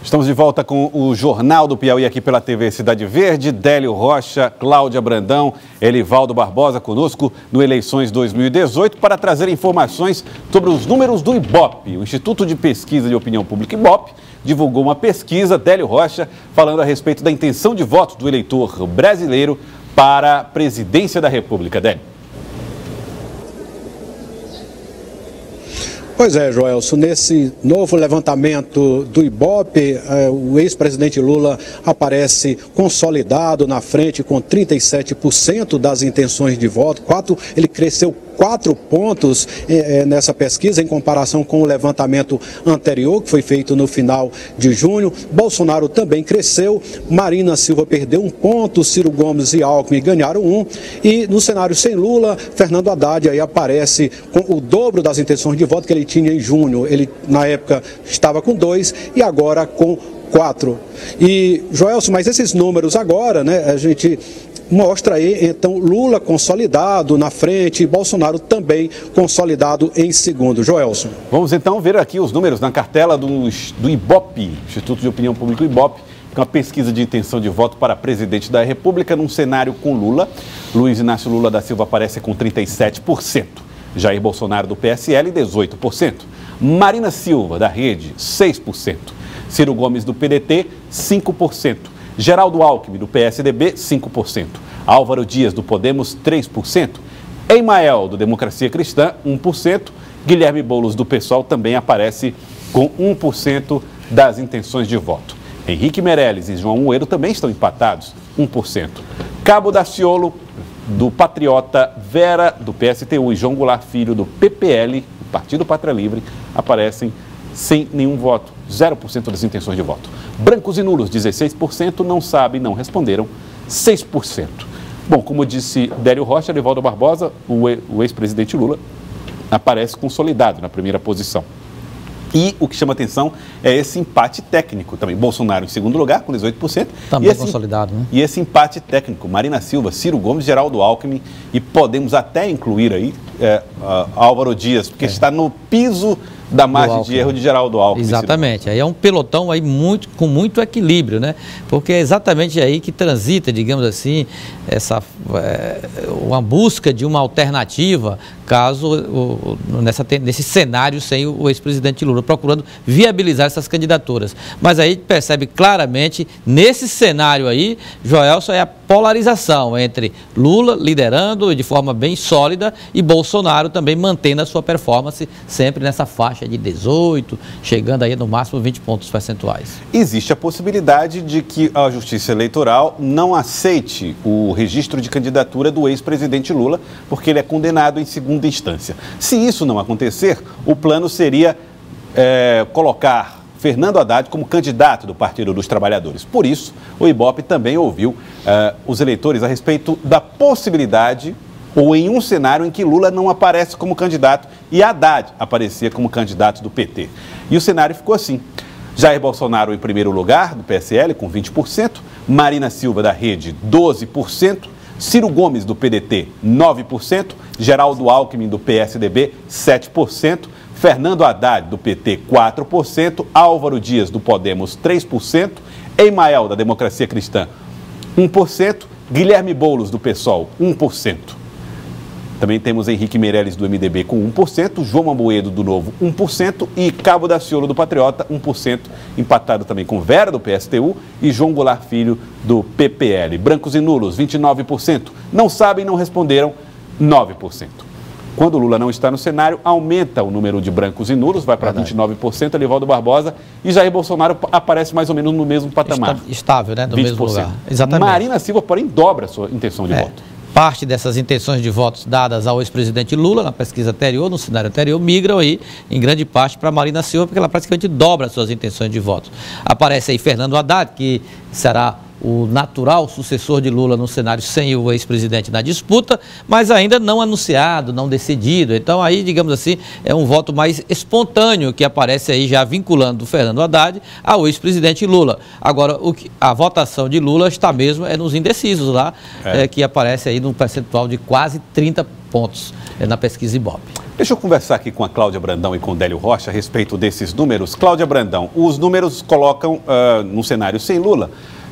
Estamos de volta com o Jornal do Piauí aqui pela TV Cidade Verde. Délio Rocha, Cláudia Brandão, Elivaldo Barbosa conosco no Eleições 2018 para trazer informações sobre os números do IBOP. O Instituto de Pesquisa de Opinião Pública IBOP divulgou uma pesquisa, Délio Rocha, falando a respeito da intenção de voto do eleitor brasileiro para a presidência da República. Délio. Pois é, Joelson, nesse novo levantamento do IBOP, o ex-presidente Lula aparece consolidado na frente com 37% das intenções de voto. Ele cresceu 4 pontos nessa pesquisa em comparação com o levantamento anterior, que foi feito no final de junho. Bolsonaro também cresceu, Marina Silva perdeu 1 ponto, Ciro Gomes e Alckmin ganharam 1. E no cenário sem Lula, Fernando Haddad aí aparece com o dobro das intenções de voto que ele tinha em junho. Ele, na época, estava com 2 e agora com 4. E, Joelson, mas esses números agora, né, a gente mostra aí, então, Lula consolidado na frente e Bolsonaro também consolidado em segundo. Joelson. Vamos então ver aqui os números na cartela do IBOP, Instituto de Opinião Pública IBOP, com a pesquisa de intenção de voto para presidente da República num cenário com Lula. Luiz Inácio Lula da Silva aparece com 37%. Jair Bolsonaro do PSL, 18%. Marina Silva, da Rede, 6%. Ciro Gomes do PDT, 5%. Geraldo Alckmin, do PSDB, 5%. Álvaro Dias, do Podemos, 3%. Emael, do Democracia Cristã, 1%. Guilherme Boulos, do PSOL, também aparece com 1% das intenções de voto. Henrique Meirelles e João Moedo também estão empatados, 1%. Cabo Daciolo, do Patriota, Vera, do PSTU e João Goulart Filho, do PPL, Partido Pátria Livre, aparecem sem nenhum voto, 0% das intenções de voto. Brancos e nulos, 16%, não sabem, não responderam, 6%. Bom, como disse Délio Rocha, Elivaldo Barbosa, o ex-presidente Lula, aparece consolidado na primeira posição. E o que chama atenção é esse empate técnico também. Bolsonaro em segundo lugar, com 18%. Também consolidado, né? E esse empate técnico, Marina Silva, Ciro Gomes, Geraldo Alckmin, e podemos até incluir aí Álvaro Dias, porque está no piso da margem de erro de Geraldo Alckmin. Exatamente, aí é um pelotão aí com muito equilíbrio, né? Porque é exatamente aí que transita, digamos assim, uma busca de uma alternativa, caso nesse cenário sem o ex-presidente Lula, procurando viabilizar essas candidaturas. Mas aí percebe claramente, nesse cenário aí, Joelson, é a polarização entre Lula liderando de forma bem sólida e Bolsonaro também mantendo a sua performance sempre nessa faixa de 18, chegando aí no máximo 20 pontos percentuais. Existe a possibilidade de que a Justiça Eleitoral não aceite o registro de candidatura do ex-presidente Lula, porque ele é condenado em segunda instância. Se isso não acontecer, o plano seria colocar Fernando Haddad como candidato do Partido dos Trabalhadores. Por isso, o IBOP também ouviu os eleitores a respeito da possibilidade, ou em um cenário em que Lula não aparece como candidato e Haddad aparecia como candidato do PT. E o cenário ficou assim: Jair Bolsonaro em primeiro lugar, do PSL, com 20%, Marina Silva, da Rede, 12%, Ciro Gomes, do PDT, 9%, Geraldo Alckmin, do PSDB, 7%, Fernando Haddad, do PT, 4%, Álvaro Dias, do Podemos, 3%, Emael, da Democracia Cristã, 1%, Guilherme Boulos, do PSOL, 1%. Também temos Henrique Meirelles, do MDB, com 1%, João Moedo, do Novo, 1%, e Cabo Daciolo, do Patriota, 1%, empatado também com Vera, do PSTU, e João Goulart Filho, do PPL. Brancos e nulos, 29%, não sabem, não responderam, 9%. Quando o Lula não está no cenário, aumenta o número de brancos e nulos, vai para 29%, Elivaldo Barbosa, e Jair Bolsonaro aparece mais ou menos no mesmo patamar. Estável, né? No 20%. Mesmo lugar. Exatamente. Marina Silva, porém, dobra a sua intenção de voto. Parte dessas intenções de votos dadas ao ex-presidente Lula na pesquisa anterior, no cenário anterior, migram aí em grande parte para Marina Silva, porque ela praticamente dobra as suas intenções de votos. Aparece aí Fernando Haddad, que será o natural sucessor de Lula no cenário sem o ex-presidente na disputa, mas ainda não anunciado, não decidido. Então aí, digamos assim, é um voto mais espontâneo que aparece aí já vinculando o Fernando Haddad ao ex-presidente Lula. Agora, a votação de Lula está mesmo nos indecisos lá, que aparece aí num percentual de quase 30 pontos na pesquisa IBOP. Deixa eu conversar aqui com a Cláudia Brandão e com o Délio Rocha a respeito desses números. Cláudia Brandão, os números colocam num cenário sem Lula,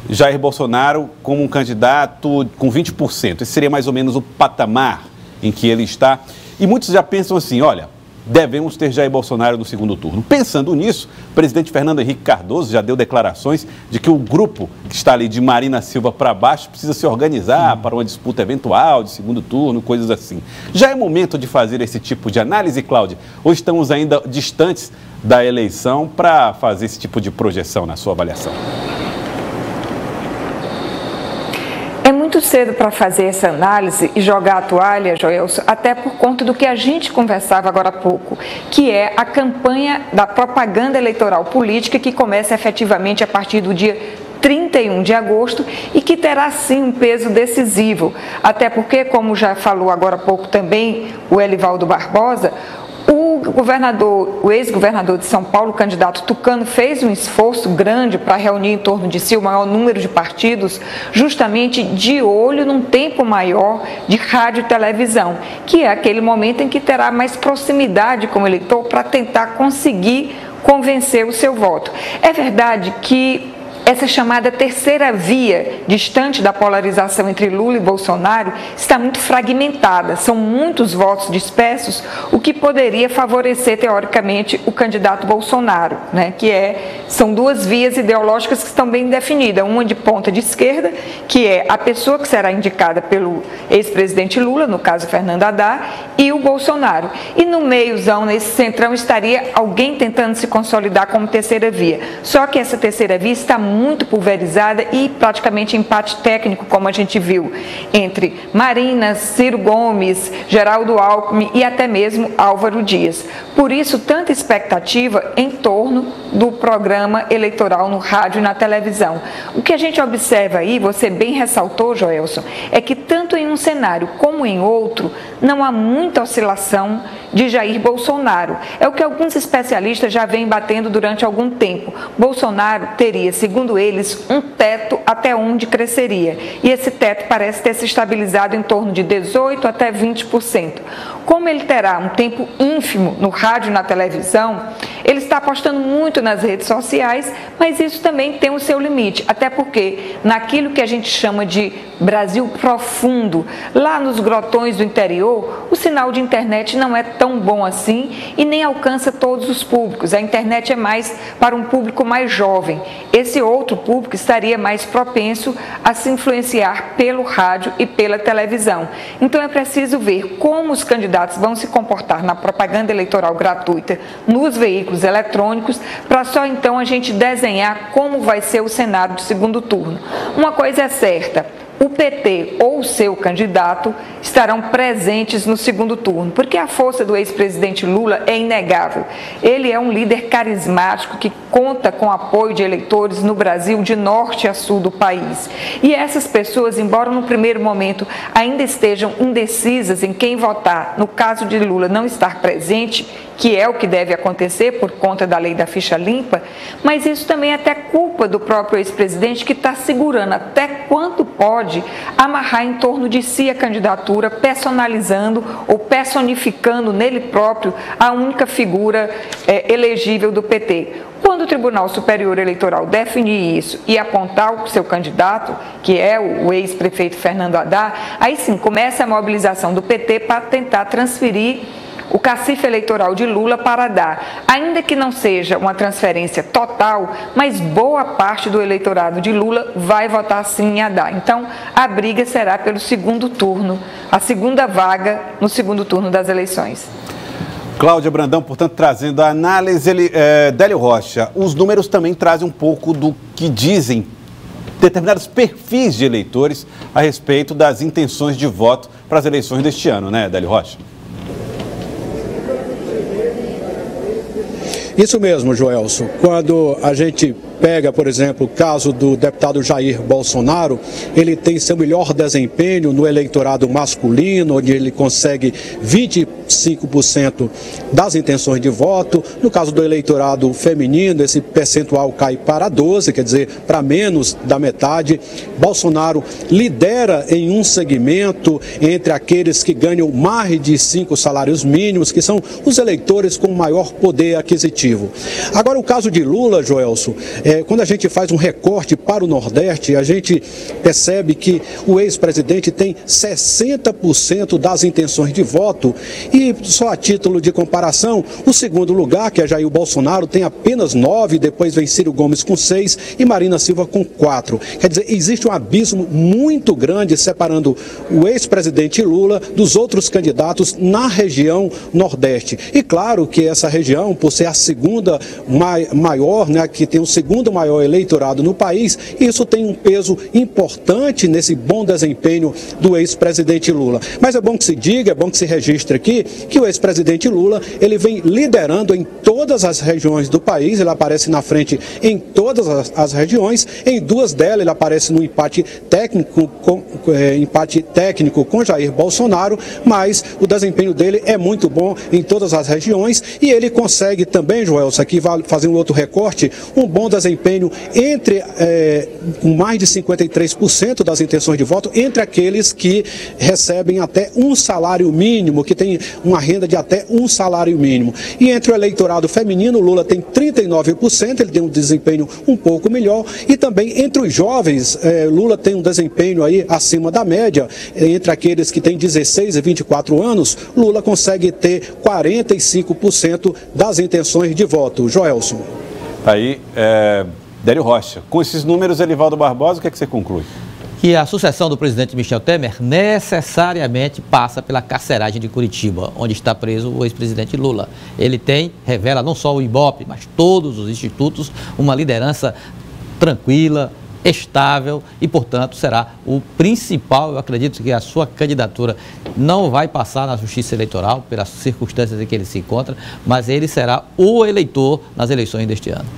Jair Bolsonaro como um candidato com 20%. Esse seria mais ou menos o patamar em que ele está. E muitos já pensam assim, olha, devemos ter Jair Bolsonaro no segundo turno. Pensando nisso, o presidente Fernando Henrique Cardoso já deu declarações de que o grupo que está ali de Marina Silva para baixo precisa se organizar para uma disputa eventual de segundo turno, coisas assim. Já é momento de fazer esse tipo de análise, Cláudia? Ou estamos ainda distantes da eleição para fazer esse tipo de projeção na sua avaliação? É muito cedo para fazer essa análise e jogar a toalha, Joelson, até por conta do que a gente conversava agora há pouco, que é a campanha da propaganda eleitoral política que começa efetivamente a partir do dia 31 de agosto e que terá sim um peso decisivo, até porque, como já falou agora há pouco também o Elivaldo Barbosa, o ex-governador de São Paulo, o candidato Tucano, fez um esforço grande para reunir em torno de si o maior número de partidos, justamente de olho num tempo maior de rádio e televisão, que é aquele momento em que terá mais proximidade com o eleitor para tentar conseguir convencer o seu voto. É verdade que essa chamada terceira via, distante da polarização entre Lula e Bolsonaro, está muito fragmentada. São muitos votos dispersos, o que poderia favorecer, teoricamente, o candidato Bolsonaro, né? São duas vias ideológicas que estão bem definidas. Uma de ponta de esquerda, que é a pessoa que será indicada pelo ex-presidente Lula, no caso Fernando Haddad, e o Bolsonaro. E no meiozão, nesse centrão, estaria alguém tentando se consolidar como terceira via. Só que essa terceira via está muito pulverizada e praticamente empate técnico, como a gente viu, entre Marina, Ciro Gomes, Geraldo Alckmin e até mesmo Álvaro Dias. Por isso, tanta expectativa em torno do programa eleitoral no rádio e na televisão. O que a gente observa aí, você bem ressaltou, Joelson, é que tanto em um cenário como em outro, não há muita oscilação de Jair Bolsonaro. É o que alguns especialistas já vêm batendo durante algum tempo. Bolsonaro teria, segundo eles, um teto até onde cresceria. E esse teto parece ter se estabilizado em torno de 18% até 20%. Como ele terá um tempo ínfimo no rádio e na televisão, ele está apostando muito nas redes sociais, mas isso também tem o seu limite, até porque naquilo que a gente chama de Brasil profundo, lá nos grotões do interior, o sinal de internet não é tão bom assim e nem alcança todos os públicos. A internet é mais para um público mais jovem. Esse outro público estaria mais propenso a se influenciar pelo rádio e pela televisão. Então é preciso ver como os candidatos vão se comportar na propaganda eleitoral gratuita nos veículos eletrônicos, para só então a gente desenhar como vai ser o cenário do segundo turno. Uma coisa é certa: o PT ou o seu candidato estarão presentes no segundo turno, porque a força do ex-presidente Lula é inegável. Ele é um líder carismático que conta com apoio de eleitores no Brasil de norte a sul do país. E essas pessoas, embora no primeiro momento ainda estejam indecisas em quem votar, no caso de Lula não estar presente, que é o que deve acontecer por conta da lei da ficha limpa, mas isso também é até culpa do próprio ex-presidente, que está segurando até quanto pode amarrar em torno de si a candidatura, personalizando ou personificando nele próprio a única figura elegível do PT. Quando o Tribunal Superior Eleitoral definir isso e apontar o seu candidato, que é o ex-prefeito Fernando Haddad, aí sim começa a mobilização do PT para tentar transferir o cacife eleitoral de Lula para Haddad, ainda que não seja uma transferência total, mas boa parte do eleitorado de Lula vai votar sim em Haddad. Então, a briga será pelo segundo turno, a segunda vaga no segundo turno das eleições. Cláudia Brandão, portanto, trazendo a análise. Délio Rocha, os números também trazem um pouco do que dizem determinados perfis de eleitores a respeito das intenções de voto para as eleições deste ano, né, Délio Rocha? Isso mesmo, Joelson. Quando a gente pega, por exemplo, o caso do deputado Jair Bolsonaro, ele tem seu melhor desempenho no eleitorado masculino, onde ele consegue 25% das intenções de voto. No caso do eleitorado feminino, esse percentual cai para 12%, quer dizer, para menos da metade. Bolsonaro lidera em um segmento entre aqueles que ganham mais de 5 salários mínimos, que são os eleitores com maior poder aquisitivo. Agora, o caso de Lula, Joelson, quando a gente faz um recorte para o Nordeste, a gente percebe que o ex-presidente tem 60% das intenções de voto e, só a título de comparação, o segundo lugar, que é Jair Bolsonaro, tem apenas 9%, depois vem Ciro Gomes com 6% e Marina Silva com 4%. Quer dizer, existe um abismo muito grande separando o ex-presidente Lula dos outros candidatos na região Nordeste. E claro que essa região, por ser a segunda maior, né, que tem o segundo maior eleitorado no país, isso tem um peso importante nesse bom desempenho do ex-presidente Lula. Mas é bom que se diga, é bom que se registre aqui, que o ex-presidente Lula, ele vem liderando em todas as regiões do país, ele aparece na frente em todas as regiões, em duas delas ele aparece no empate técnico com Jair Bolsonaro, mas o desempenho dele é muito bom em todas as regiões e ele consegue também, Joelson, aqui vai fazer um outro recorte, um bom desempenho entre mais de 53% das intenções de voto entre aqueles que recebem até um salário mínimo, que tem uma renda de até um salário mínimo. E entre o eleitorado feminino, Lula tem 39%, ele tem um desempenho um pouco melhor, e também entre os jovens, Lula tem um desempenho aí acima da média, entre aqueles que têm 16 e 24 anos, Lula consegue ter 45% das intenções de voto. Joelson. Aí, Délio Rocha, com esses números, Elivaldo Barbosa, o que é que você conclui? Que a sucessão do presidente Michel Temer necessariamente passa pela carceragem de Curitiba, onde está preso o ex-presidente Lula. Ele revela não só o Ibope, mas todos os institutos, uma liderança tranquila, estável e, portanto, será o principal. Eu acredito que a sua candidatura não vai passar na Justiça Eleitoral, pelas circunstâncias em que ele se encontra, mas ele será o eleitor nas eleições deste ano.